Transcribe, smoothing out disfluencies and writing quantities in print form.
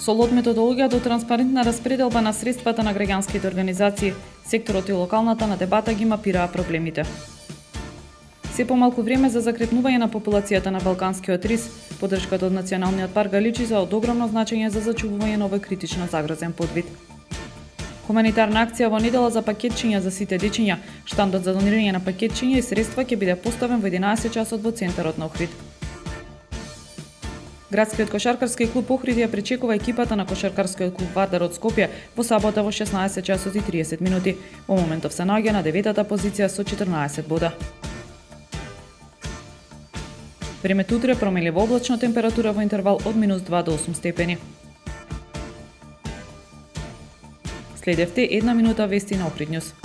Со лот методологија до транспарентна распределба на средствата на граѓанските организации, секторот и локалната на дебата ги мапираа проблемите. Се помалку време за закрепнување на популацијата на балканскиот рис, поддршката од Националниот парк ga личи за од огромно значење за зачувување на овој критично загрозен подвид. Хуманитарна акција во недела за пакетчиња за сите дечиња, штандот за донирање на пакетчиња и средства ќе биде поставен во 11 часот во центарот на Охрид. Градскиот кошаркарски клуб Охрид ја пречекува екипата на кошаркарскиот клуб Вардар од Скопје во сабота во 16 часот и 30 минути. Во моментов се наоѓа на 9-та позиција со 14 бода. Времето утре променливо облачно, температура во интервал од -2 до 8 степени. Следевте една минута вести на Охрид Нјус.